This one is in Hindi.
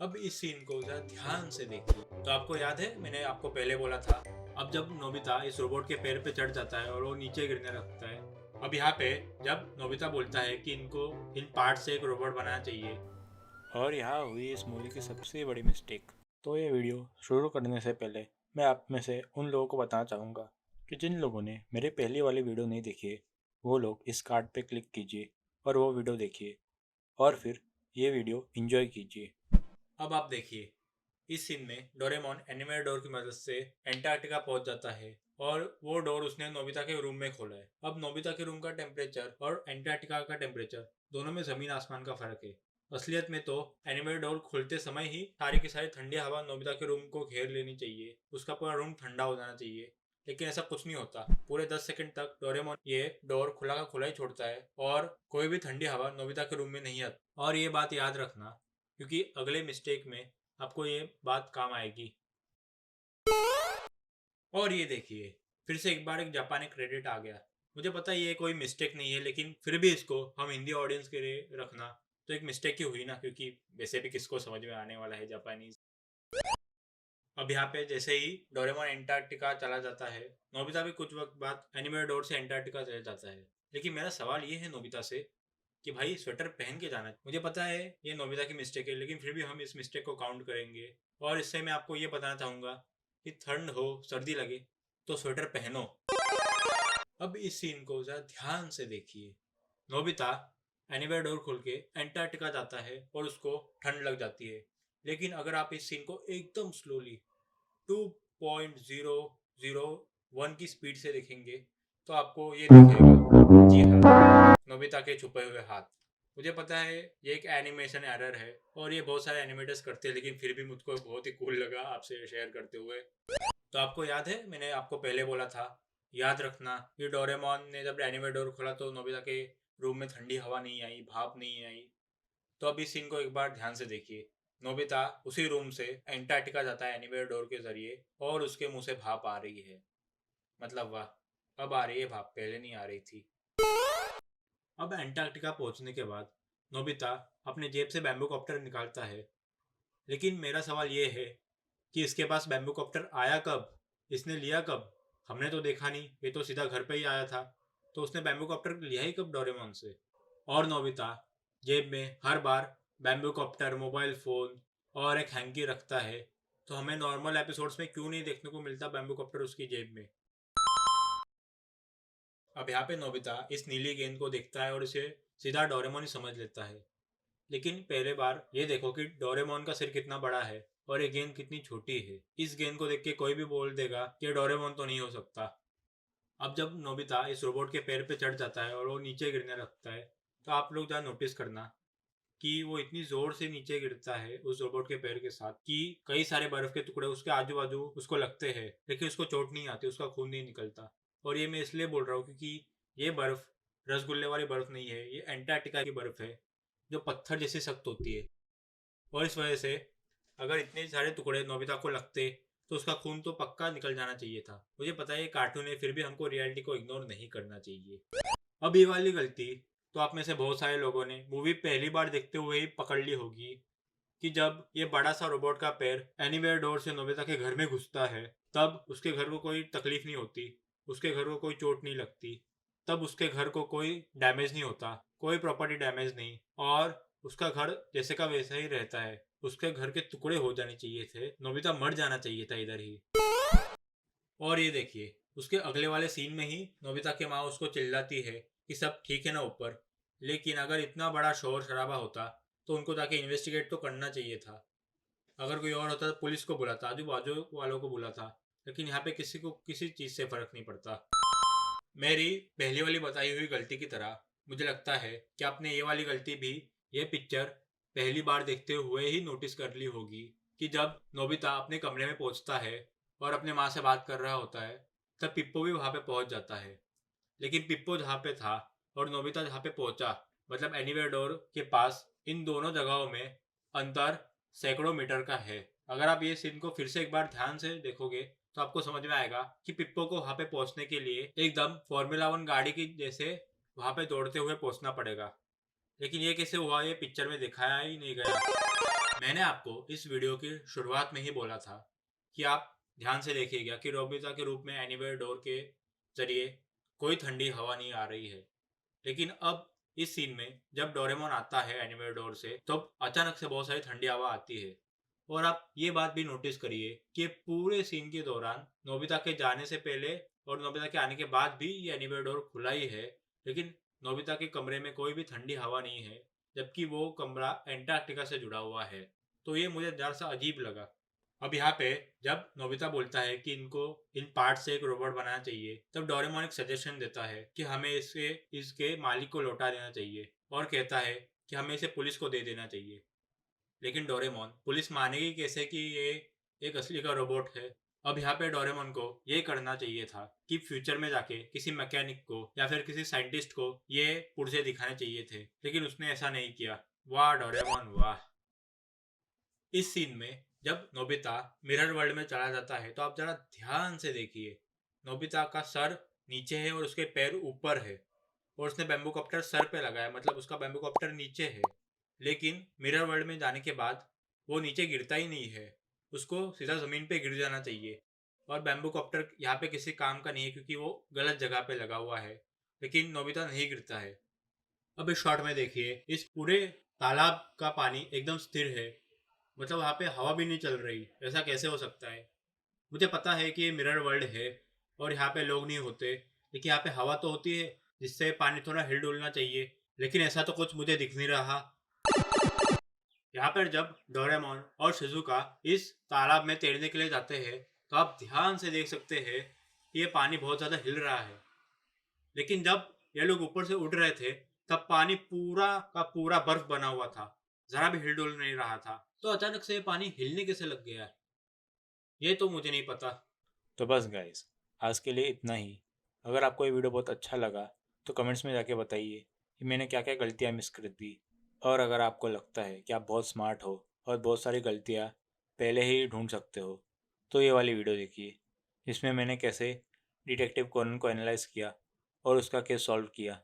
अब इस सीन को जरा ध्यान से देखिए। तो आपको याद है मैंने आपको पहले बोला था। अब जब नोबिता इस रोबोट के पैर पे चढ़ जाता है और वो नीचे गिरने लगता है। अब यहाँ पे जब नोबिता बोलता है कि इनको इन पार्ट से एक रोबोट बनाना चाहिए और यहाँ हुई इस मूवी की सबसे बड़ी मिस्टेक। तो ये वीडियो शुरू करने से पहले मैं आप में से उन लोगों को बताना चाहूँगा कि जिन लोगों ने मेरे पहली वाली वीडियो नहीं देखी है वो लोग इस कार्ड पे क्लिक कीजिए और वो वीडियो देखिए और फिर ये वीडियो एंजॉय कीजिए। अब आप देखिए, इस सीन में डोरेमोन एनिमेटेड डोर की मदद से एंटार्क्टिका पहुंच जाता है और वो डोर उसने नोबिता के रूम में खोला है। अब नोबिता के रूम का टेम्परेचर और एंटार्क्टिका का टेम्परेचर दोनों में जमीन आसमान का फर्क है। असलियत में तो एनिमेटेड डोर खुलते समय ही सारी की सारी ठंडी हवा नोबिता के रूम को घेर लेनी चाहिए, उसका पूरा रूम ठंडा हो जाना चाहिए। लेकिन ऐसा कुछ नहीं होता। पूरे 10 सेकंड तक डोरेमोन ये डोर खुला का खुला ही छोड़ता है और कोई भी ठंडी हवा नोबिता के रूम में नहीं आती। और ये बात याद रखना, क्योंकि अगले मिस्टेक में आपको ये बात काम आएगी। और ये देखिए, फिर से एक बार एक जापानी क्रेडिट आ गया। मुझे पता है ये कोई मिस्टेक नहीं है, लेकिन फिर भी इसको हम हिंदी ऑडियंस के लिए रखना तो एक मिस्टेक ही हुई ना, क्योंकि वैसे भी किसको समझ में आने वाला है जापानीज। अब यहाँ पे जैसे ही डोरेमोन एंटार्क्टिका चला जाता है, नोबिता भी कुछ वक्त बाद एनिमेटेड डोर से एंटार्क्टिका चला जाता है। लेकिन मेरा सवाल ये है नोबिता से कि भाई स्वेटर पहन के जाना है। मुझे पता है ये नोबिता की मिस्टेक है, लेकिन फिर भी हम इस मिस्टेक को काउंट करेंगे। और इससे मैं आपको ये बताना चाहूँगा कि ठंड हो सर्दी लगे तो स्वेटर पहनो। अब इस सीन को ज़रा ध्यान से देखिए। नोबिता एनीवेयर डोर खोल के एंटार्क्टिका जाता है और उसको ठंड लग जाती है। लेकिन अगर आप इस सीन को एकदम स्लोली 2.001 की स्पीड से देखेंगे तो आपको ये दिखेगा। जी हाँ, नोबिता के छुपे हुए हाथ। मुझे पता है ये एक एनिमेशन एरर है और ये बहुत सारे एनिमेटर्स करते हैं, लेकिन फिर भी मुझको बहुत ही कूल लगा आपसे शेयर करते हुए। तो आपको याद है मैंने आपको पहले बोला था, याद रखना कि डोरेमोन ने जब एनिमे डोर खोला तो नोबिता के रूम में ठंडी हवा नहीं आई, भाप नहीं आई। तो अब इस सीन को एक बार ध्यान से देखिए। नोबिता उसी रूम से एंटार्क्टिका जाता है एनीवेयर डोर के जरिए और उसके मुंह से भाप आ रही है। मतलब वाह, अब आ रही है भाप, पहले नहीं आ रही थी। अब एंटार्क्टिका पहुंचने के बाद नोबिता अपने जेब से बैम्बू कॉप्टर निकालता है। लेकिन मेरा सवाल ये है कि इसके पास बैम्बू कॉप्टर आया कब, इसने लिया कब? हमने तो देखा नहीं, ये तो सीधा घर पे ही आया था। तो उसने बैम्बू कॉप्टर लिया ही कब डोरेमोन से? और नोबिता जेब में हर बार बैम्बू कॉप्टर, मोबाइल फ़ोन और एक हैंकी रखता है, तो हमें नॉर्मल एपिसोड्स में क्यों नहीं देखने को मिलता बैम्बू कॉप्टर उसकी जेब में? अब यहाँ पे नोबिता इस नीली गेंद को देखता है और इसे सीधा डोरेमोन ही समझ लेता है। लेकिन पहले बार ये देखो कि डोरेमोन का सिर कितना बड़ा है और ये गेंद कितनी छोटी है। इस गेंद को देख के कोई भी बोल देगा कि ये डोरेमोन तो नहीं हो सकता। अब जब नोबिता इस रोबोट के पैर पे चढ़ जाता है और वो नीचे गिरने लगता है, तो आप लोग जरा नोटिस करना कि वो इतनी जोर से नीचे गिरता है उस रोबोट के पैर के साथ कि कई सारे बर्फ के टुकड़े उसके आजू बाजू उसको लगते हैं, लेकिन उसको चोट नहीं आती, उसका खून नहीं निकलता। और ये मैं इसलिए बोल रहा हूँ क्योंकि ये बर्फ रसगुल्ले वाली बर्फ नहीं है, ये एंटार्क्टिका की बर्फ है जो पत्थर जैसी सख्त होती है। और इस वजह से अगर इतने सारे टुकड़े नोबिता को लगते तो उसका खून तो पक्का निकल जाना चाहिए था। मुझे पता है ये कार्टून है, फिर भी हमको रियलिटी को इग्नोर नहीं करना चाहिए। अब ये वाली गलती तो आप में से बहुत सारे लोगों ने मूवी पहली बार देखते हुए ही पकड़ ली होगी कि जब ये बड़ा सा रोबोट का पैर एनीवेयर डोर से नोबिता के घर में घुसता है, तब उसके घर को कोई तकलीफ नहीं होती, उसके घर को कोई चोट नहीं लगती, तब उसके घर को कोई डैमेज नहीं होता, कोई प्रॉपर्टी डैमेज नहीं, और उसका घर जैसे का वैसा ही रहता है। उसके घर के टुकड़े हो जाने चाहिए थे, नोबिता मर जाना चाहिए था इधर ही। और ये देखिए, उसके अगले वाले सीन में ही नोबिता की माँ उसको चिल्लाती है कि सब ठीक है ना ऊपर। लेकिन अगर इतना बड़ा शोर शराबा होता तो उनको जाके इन्वेस्टिगेट तो करना चाहिए था। अगर कोई और होता तो पुलिस को बुलाता, आजू बाजू वालों को बुलाता। लेकिन यहाँ पे किसी को किसी चीज़ से फर्क नहीं पड़ता। मेरी पहली वाली बताई हुई गलती की तरह मुझे लगता है कि आपने ये वाली गलती भी ये पिक्चर पहली बार देखते हुए ही नोटिस कर ली होगी कि जब नोबिता अपने कमरे में पहुंचता है और अपने माँ से बात कर रहा होता है, तब पिप्पो भी वहाँ पे पहुंच जाता है। लेकिन पिप्पो जहाँ पे था और नोबिता जहाँ पे पहुंचा, मतलब एनीवेयर डोर के पास, इन दोनों जगहों में अंतर सैकड़ों मीटर का है। अगर आप ये सीन को फिर से एक बार ध्यान से देखोगे तो आपको समझ में आएगा कि पिप्पो को वहाँ पे पहुँचने के लिए एकदम फॉर्मूला 1 गाड़ी की जैसे वहाँ पे दौड़ते हुए पहुँचना पड़ेगा। लेकिन ये कैसे हुआ, ये पिक्चर में दिखाया ही नहीं गया। मैंने आपको इस वीडियो की शुरुआत में ही बोला था कि आप ध्यान से देखिएगा कि नोबिता के रूप में एनीवेयर डोर के जरिए कोई ठंडी हवा नहीं आ रही है। लेकिन अब इस सीन में जब डोरेमोन आता है एनीवेयर डोर से तो अचानक से बहुत सारी ठंडी हवा आती है। और आप ये बात भी नोटिस करिए कि पूरे सीन के दौरान नोबिता के जाने से पहले और नोबिता के आने के बाद भी ये एनीवेयर डोर खुला ही है, लेकिन नोबिता के कमरे में कोई भी ठंडी हवा नहीं है, जबकि वो कमरा एंटार्क्टिका से जुड़ा हुआ है। तो ये मुझे ज़रा सा अजीब लगा। अब यहाँ पे जब नोबिता बोलता है कि इनको इन पार्ट से एक रोबोट बनाना चाहिए, तब डोरेमोन एक सजेशन देता है कि हमें इसे इसके मालिक को लौटा देना चाहिए और कहता है कि हमें इसे पुलिस को दे देना चाहिए। लेकिन डोरेमोन पुलिस मानेगी कैसे कि ये एक असली का रोबोट है। अब यहाँ पे डोरेमोन को ये करना चाहिए था कि फ्यूचर में जाके किसी मैकेनिक को या फिर किसी साइंटिस्ट को ये पुर्जे दिखाने चाहिए थे, लेकिन उसने ऐसा नहीं किया। वाह डोरेमोन वाह। इस सीन में जब नोबिता मिरर वर्ल्ड में चला जाता है तो आप जरा ध्यान से देखिए। नोबिता का सर नीचे है और उसके पैर ऊपर है और उसने बैम्बू कॉप्टर सर पे लगाया, मतलब उसका बैम्बू कॉप्टर नीचे है। लेकिन मिरर वर्ल्ड में जाने के बाद वो नीचे गिरता ही नहीं है, उसको सीधा ज़मीन पे गिर जाना चाहिए। और बैम्बू कॉप्टर यहाँ पे किसी काम का नहीं है क्योंकि वो गलत जगह पे लगा हुआ है, लेकिन नोबिता नहीं गिरता है। अब इस शॉट में देखिए, इस पूरे तालाब का पानी एकदम स्थिर है, मतलब वहाँ पे हवा भी नहीं चल रही। ऐसा कैसे हो सकता है? मुझे पता है कि ये मिरर वर्ल्ड है और यहाँ पे लोग नहीं होते, लेकिन यहाँ पे हवा तो होती है जिससे पानी थोड़ा हिल डुलना चाहिए, लेकिन ऐसा तो कुछ मुझे दिख नहीं रहा। यहाँ पर जब डोरेमोन और शिजुका इस तालाब में तैरने के लिए जाते हैं तो आप ध्यान से देख सकते हैं कि ये पानी बहुत ज़्यादा हिल रहा है। लेकिन जब ये लोग ऊपर से उड़ रहे थे तब पानी पूरा का पूरा बर्फ बना हुआ था, जरा भी हिल डुल नहीं रहा था। तो अचानक से ये पानी हिलने कैसे लग गया, ये तो मुझे नहीं पता। तो बस गाइस, आज के लिए इतना ही। अगर आपको ये वीडियो बहुत अच्छा लगा तो कमेंट्स में जाके बताइए कि मैंने क्या क्या गलतियाँ मिस कर दी। और अगर आपको लगता है कि आप बहुत स्मार्ट हो और बहुत सारी गलतियाँ पहले ही ढूंढ सकते हो तो ये वाली वीडियो देखिए, जिसमें मैंने कैसे डिटेक्टिव कोनन को एनालाइज किया और उसका केस सॉल्व किया।